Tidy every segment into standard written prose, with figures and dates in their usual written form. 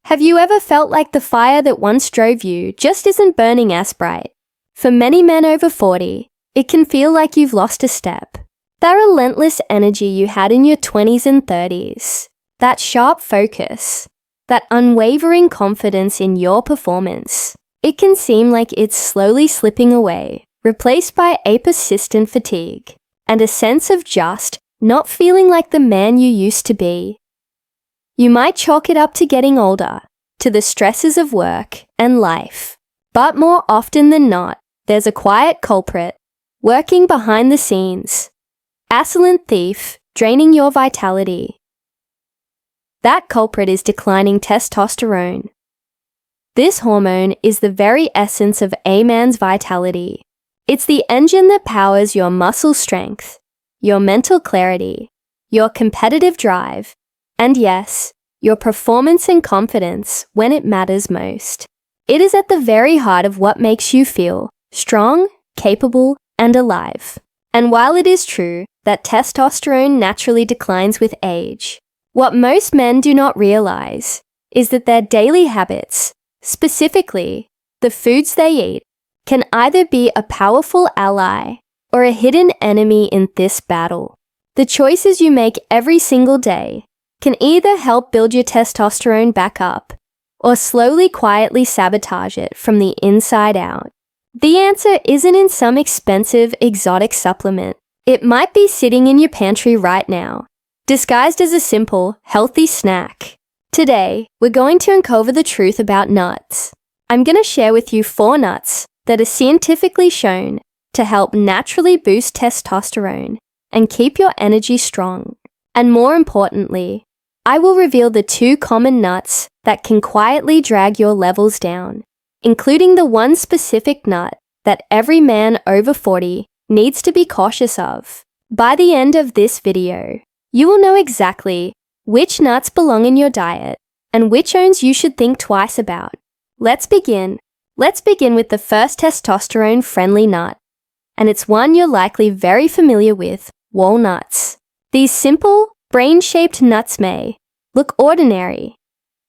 Have you ever felt like the fire that once drove you just isn't burning as bright? For many men over 40, it can feel like you've lost a step. That relentless energy you had in your 20s and 30s, that sharp focus, that unwavering confidence in your performance, it can seem like it's slowly slipping away, replaced by a persistent fatigue and a sense of just not feeling like the man you used to be. You might chalk it up to getting older, to the stresses of work and life, but more often than not, there's a quiet culprit working behind the scenes, a silent thief draining your vitality. That culprit is declining testosterone. This hormone is the very essence of a man's vitality. It's the engine that powers your muscle strength, your mental clarity, your competitive drive, and yes, your performance and confidence when it matters most. It is at the very heart of what makes you feel strong, capable, and alive. And while it is true that testosterone naturally declines with age, what most men do not realize is that their daily habits, specifically the foods they eat, can either be a powerful ally or a hidden enemy in this battle. The choices you make every single day can either help build your testosterone back up or slowly quietly sabotage it from the inside out. The answer isn't in some expensive, exotic supplement. It might be sitting in your pantry right now, disguised as a simple, healthy snack. Today, we're going to uncover the truth about nuts. I'm going to share with you 4 nuts that are scientifically shown to help naturally boost testosterone and keep your energy strong. And more importantly, I will reveal the 2 common nuts that can quietly drag your levels down, including the one specific nut that every man over 40 needs to be cautious of. By the end of this video, you will know exactly which nuts belong in your diet and which ones you should think twice about. Let's begin. Let's begin with the first testosterone-friendly nut, and it's one you're likely very familiar with: walnuts. These simple, brain-shaped nuts may look ordinary,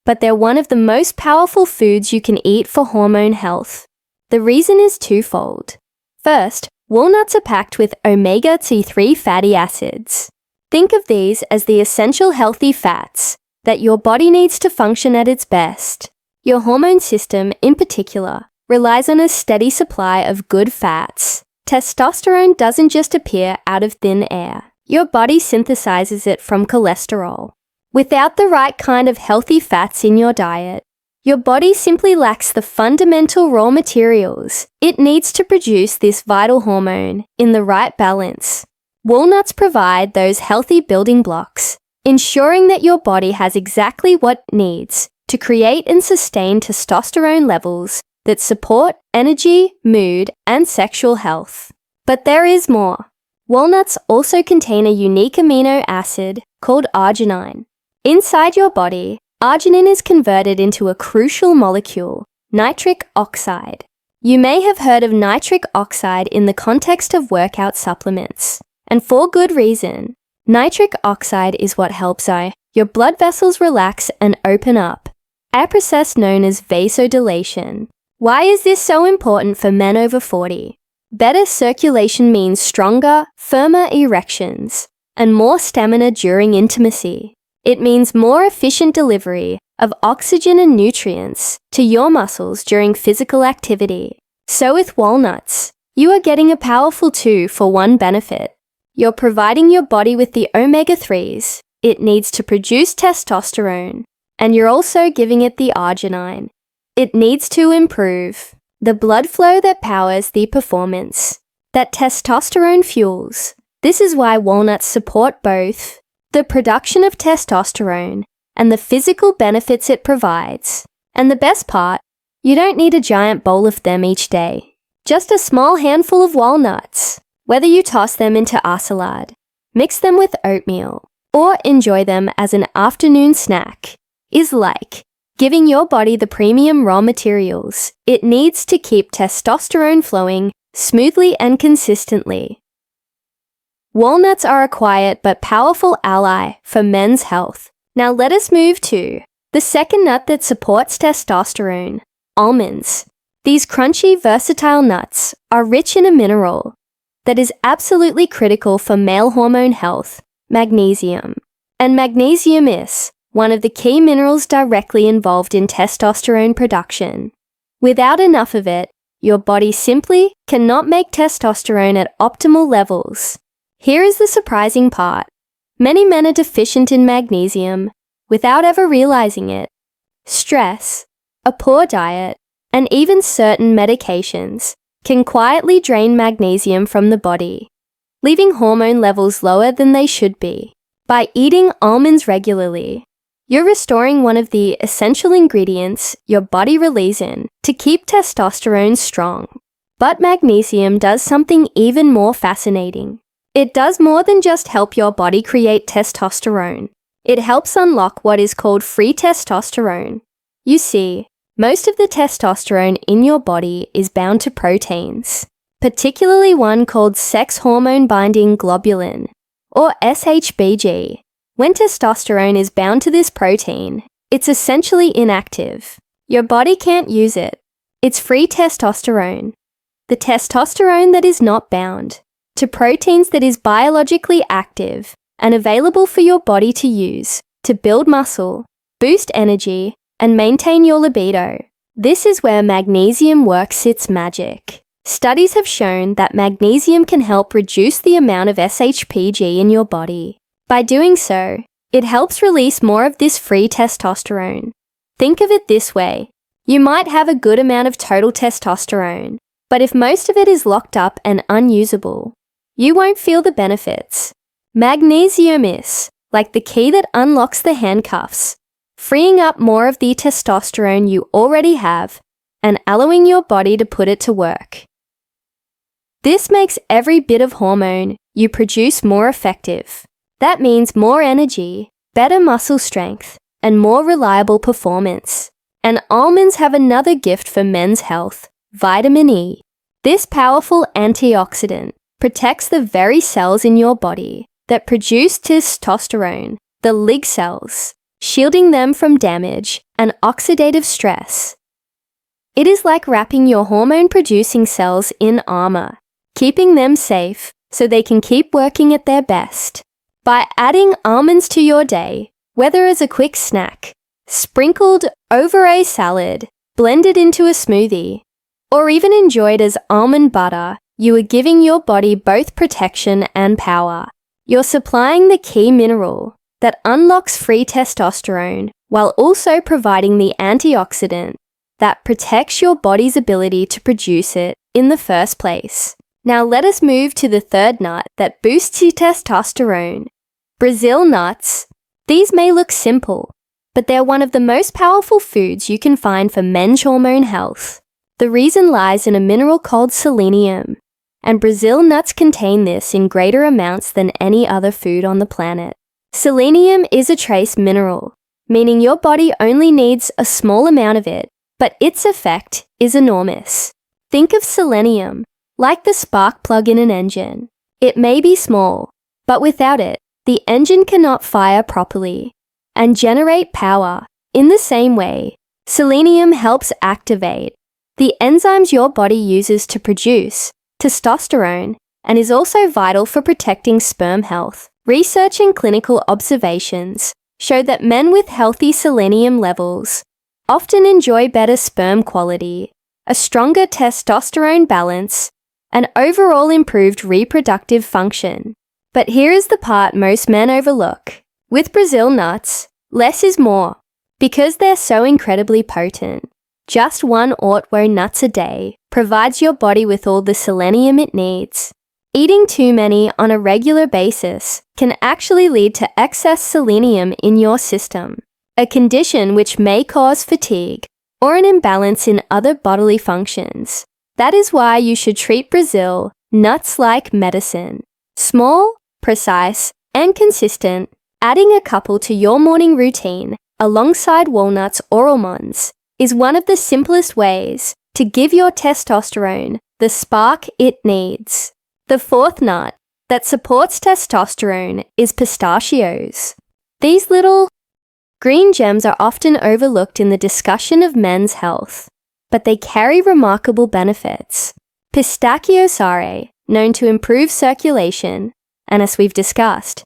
but they're one of the most powerful foods you can eat for hormone health. The reason is twofold. First, walnuts are packed with omega-3 fatty acids. Think of these as the essential healthy fats that your body needs to function at its best. Your hormone system, in particular, relies on a steady supply of good fats. Testosterone doesn't just appear out of thin air. Your body synthesizes it from cholesterol. Without the right kind of healthy fats in your diet, your body simply lacks the fundamental raw materials it needs to produce this vital hormone in the right balance. Walnuts provide those healthy building blocks, ensuring that your body has exactly what it needs to create and sustain testosterone levels that support energy, mood, and sexual health. But there is more. Walnuts also contain a unique amino acid called arginine. Inside your body, arginine is converted into a crucial molecule, nitric oxide. You may have heard of nitric oxide in the context of workout supplements, and for good reason. Nitric oxide is what helps your blood vessels relax and open up, a process known as vasodilation. Why is this so important for men over 40? Better circulation means stronger, firmer erections and more stamina during intimacy. It means more efficient delivery of oxygen and nutrients to your muscles during physical activity. So with walnuts, you are getting a powerful 2 for 1 benefit. You're providing your body with the omega-3s it needs to produce testosterone, and you're also giving it the arginine it needs to improve the blood flow that powers the performance that testosterone fuels. This is why walnuts support both the production of testosterone and the physical benefits it provides. And the best part, you don't need a giant bowl of them each day. Just a small handful of walnuts. Whether you toss them into a salad, mix them with oatmeal, or enjoy them as an afternoon snack, is like giving your body the premium raw materials it needs to keep testosterone flowing smoothly and consistently. Walnuts are a quiet but powerful ally for men's health. Now let us move to the The second nut that supports testosterone, almonds. These crunchy, versatile nuts are rich in a mineral that is absolutely critical for male hormone health, magnesium. And magnesium is one of the key minerals directly involved in testosterone production. Without enough of it, your body simply cannot make testosterone at optimal levels. Here is the surprising part. Many men are deficient in magnesium without ever realizing it. Stress, a poor diet, and even certain medications can quietly drain magnesium from the body, leaving hormone levels lower than they should be. By eating almonds regularly, you're restoring one of the essential ingredients your body relies in to keep testosterone strong. But magnesium does something even more fascinating. It does more than just help your body create testosterone. It helps unlock what is called free testosterone. You see, most of the testosterone in your body is bound to proteins, particularly one called sex hormone binding globulin, or SHBG. When testosterone is bound to this protein, it's essentially inactive. Your body can't use it. It's free testosterone. The testosterone that is not bound to proteins that is biologically active and available for your body to use to build muscle, boost energy, and maintain your libido. This is where magnesium works its magic. Studies have shown that magnesium can help reduce the amount of SHBG in your body. By doing so, it helps release more of this free testosterone. Think of it this way. You might have a good amount of total testosterone, but if most of it is locked up and unusable, you won't feel the benefits. Magnesium is like the key that unlocks the handcuffs, freeing up more of the testosterone you already have and allowing your body to put it to work. This makes every bit of hormone you produce more effective. That means more energy, better muscle strength, and more reliable performance. And almonds have another gift for men's health, vitamin E. This powerful antioxidant protects the very cells in your body that produce testosterone, the Lig cells, shielding them from damage and oxidative stress. It is like wrapping your hormone-producing cells in armor, keeping them safe so they can keep working at their best. By adding almonds to your day, whether as a quick snack, sprinkled over a salad, blended into a smoothie, or even enjoyed as almond butter, you are giving your body both protection and power. You're supplying the key mineral that unlocks free testosterone while also providing the antioxidant that protects your body's ability to produce it in the first place. Now let us move to the third nut that boosts your testosterone. Brazil nuts. These may look simple, but they're one of the most powerful foods you can find for men's hormone health. The reason lies in a mineral called selenium, and Brazil nuts contain this in greater amounts than any other food on the planet. Selenium is a trace mineral, meaning your body only needs a small amount of it, but its effect is enormous. Think of selenium like the spark plug in an engine. It may be small, but without it, the engine cannot fire properly and generate power. In the same way, selenium helps activate the enzymes your body uses to produce testosterone and is also vital for protecting sperm health. Research and clinical observations show that men with healthy selenium levels often enjoy better sperm quality, a stronger testosterone balance, and overall improved reproductive function. But here is the part most men overlook. With Brazil nuts, less is more. Because they're so incredibly potent, just 1 ortwo nuts a day provides your body with all the selenium it needs. Eating too many on a regular basis can actually lead to excess selenium in your system, a condition which may cause fatigue or an imbalance in other bodily functions. That is why you should treat Brazil nuts like medicine. Small, precise, and consistent, adding a couple to your morning routine alongside walnuts or almonds is one of the simplest ways to give your testosterone the spark it needs. The fourth nut that supports testosterone is pistachios. These little Green gems are often overlooked in the discussion of men's health, but they carry remarkable benefits. Pistachio, known to improve circulation, and as we've discussed,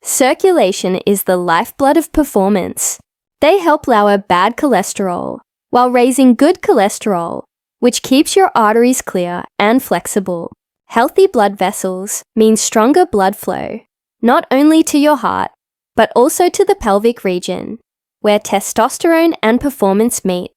circulation is the lifeblood of performance. They help lower bad cholesterol while raising good cholesterol, which keeps your arteries clear and flexible. Healthy blood vessels mean stronger blood flow, not only to your heart, but also to the pelvic region, where testosterone and performance meet.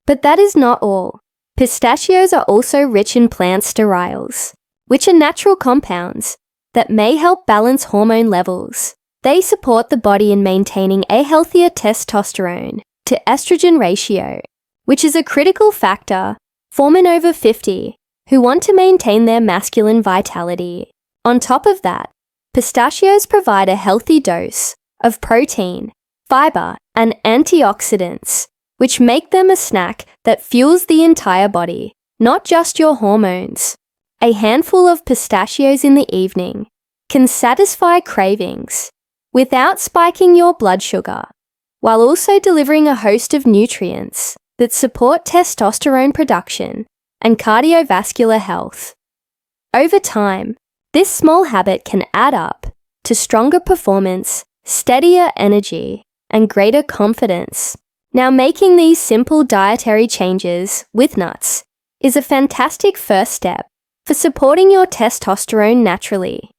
But that is not all. Pistachios are also rich in plant sterols, which are natural compounds that may help balance hormone levels. They support the body in maintaining a healthier testosterone to estrogen ratio, which is a critical factor for men over 50 who want to maintain their masculine vitality. On top of that, pistachios provide a healthy dose of protein, fiber, and antioxidants, which make them a snack that fuels the entire body, not just your hormones. A handful of pistachios in the evening can satisfy cravings without spiking your blood sugar, while also delivering a host of nutrients that support testosterone production and cardiovascular health. Over time, this small habit can add up to stronger performance, steadier energy, and greater confidence. Now, making these simple dietary changes with nuts is a fantastic first step for supporting your testosterone naturally.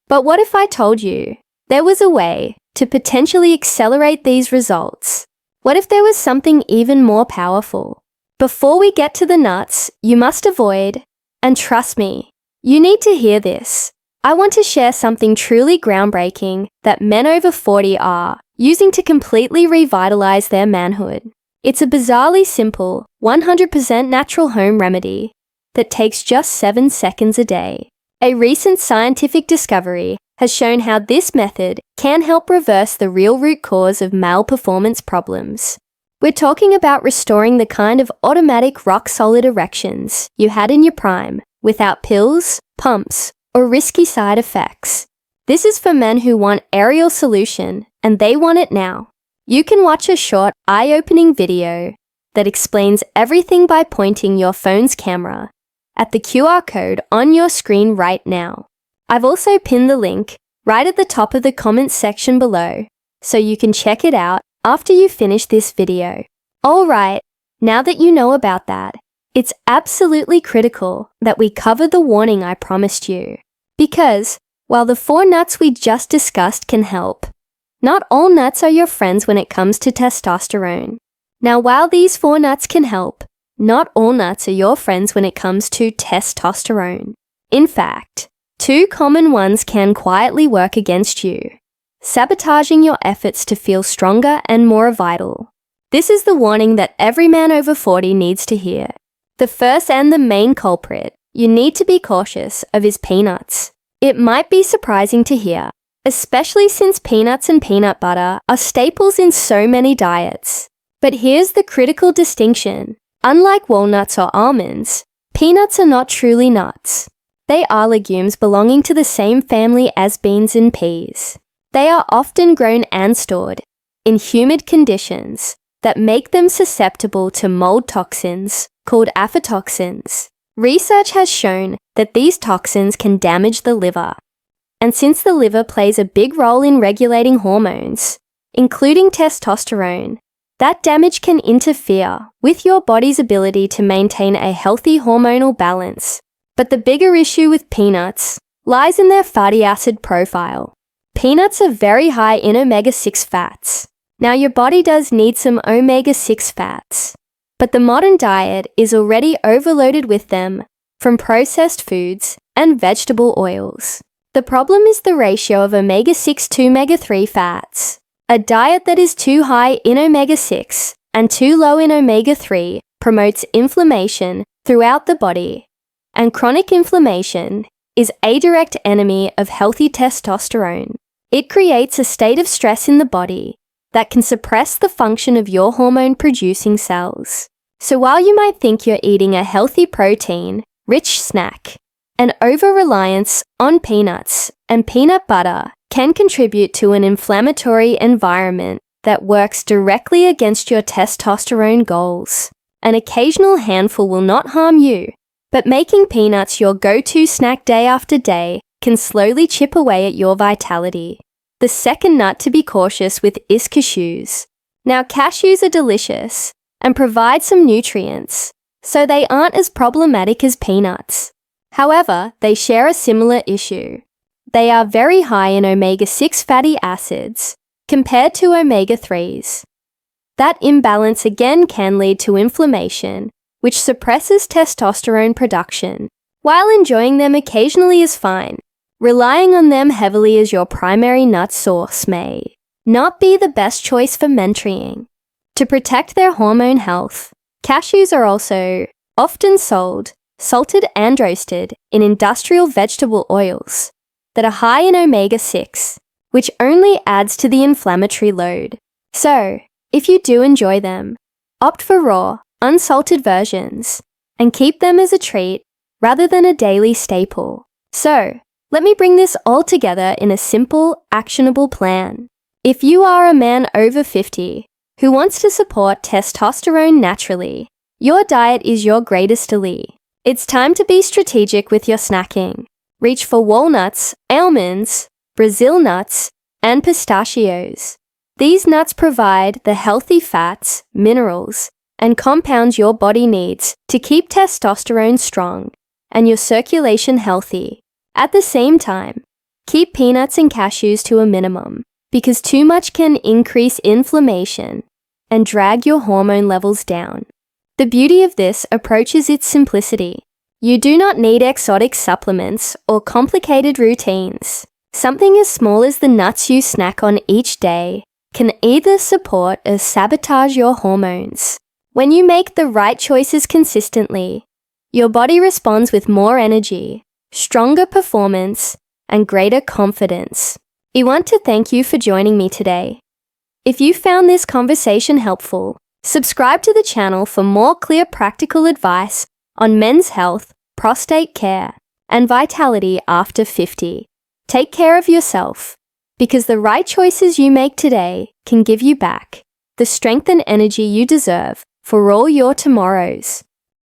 But what if I told you there was a way to potentially accelerate these results? What if there was something even more powerful? Before we get to the nuts, you must avoid, and trust me, you need to hear this. I want to share something truly groundbreaking that men over 40 are using to completely revitalize their manhood. It's a bizarrely simple, 100% natural home remedy that takes just 7 seconds a day. A recent scientific discovery has shown how this method can help reverse the real root cause of male performance problems. We're talking about restoring the kind of automatic rock-solid erections you had in your prime without pills, pumps, or risky side effects. This is for men who want aerial solution, and they want it now. You can watch a short, eye-opening video that explains everything by pointing your phone's camera at the QR code on your screen right now. I've also pinned the link right at the top of the comments section below, so you can check it out after you finish this video. Alright, now that you know about that, it's absolutely critical that we cover the warning I promised you. Because, while the 4 nuts we just discussed can help, not all nuts are your friends when it comes to testosterone. Now, while these 4 nuts can help, not all nuts are your friends when it comes to testosterone. In fact, 2 common ones can quietly work against you, sabotaging your efforts to feel stronger and more vital. This is the warning that every man over 40 needs to hear. The first and the main culprit you need to be cautious of is peanuts. It might be surprising to hear, especially since peanuts and peanut butter are staples in so many diets. But here's the critical distinction. Unlike walnuts or almonds, peanuts are not truly nuts. They are legumes belonging to the same family as beans and peas. They are often grown and stored in humid conditions that make them susceptible to mold toxins called aflatoxins. Research has shown that these toxins can damage the liver. And since the liver plays a big role in regulating hormones, including testosterone, that damage can interfere with your body's ability to maintain a healthy hormonal balance. But the bigger issue with peanuts lies in their fatty acid profile. Peanuts are very high in omega-6 fats. Now, your body does need some omega-6 fats, but the modern diet is already overloaded with them from processed foods and vegetable oils. The problem is the ratio of omega-6 to omega-3 fats. A diet that is too high in omega-6 and too low in omega-3 promotes inflammation throughout the body, and chronic inflammation is a direct enemy of healthy testosterone. It creates a state of stress in the body that can suppress the function of your hormone-producing cells. So while you might think you're eating a healthy protein-rich snack, an over-reliance on peanuts and peanut butter can contribute to an inflammatory environment that works directly against your testosterone goals. An occasional handful will not harm you, but making peanuts your go-to snack day after day can slowly chip away at your vitality. The second nut to be cautious with is cashews. Now, cashews are delicious and provide some nutrients, so they aren't as problematic as peanuts. However, they share a similar issue. They are very high in omega-6 fatty acids compared to omega-3s. That imbalance again can lead to inflammation, which suppresses testosterone production. While enjoying them occasionally is fine, relying on them heavily as your primary nut source may not be the best choice for mentoring. To protect their hormone health, cashews are also often sold, salted and roasted in industrial vegetable oils that are high in omega-6, which only adds to the inflammatory load. So, if you do enjoy them, opt for raw, unsalted versions and keep them as a treat rather than a daily staple. So, let me bring this all together in a simple, actionable plan. If you are a man over 50 who wants to support testosterone naturally, your diet is your greatest ally. It's time to be strategic with your snacking. Reach for walnuts, almonds, Brazil nuts, and pistachios. These nuts provide the healthy fats, minerals, and compounds your body needs to keep testosterone strong and your circulation healthy. At the same time, keep peanuts and cashews to a minimum because too much can increase inflammation and drag your hormone levels down. The beauty of this approach is its simplicity. You do not need exotic supplements or complicated routines. Something as small as the nuts you snack on each day can either support or sabotage your hormones. When you make the right choices consistently, your body responds with more energy, stronger performance, and greater confidence. I want to thank you for joining me today. If you found this conversation helpful, subscribe to the channel for more clear practical advice on men's health, prostate care, and vitality after 50. Take care of yourself, because the right choices you make today can give you back the strength and energy you deserve for all your tomorrows.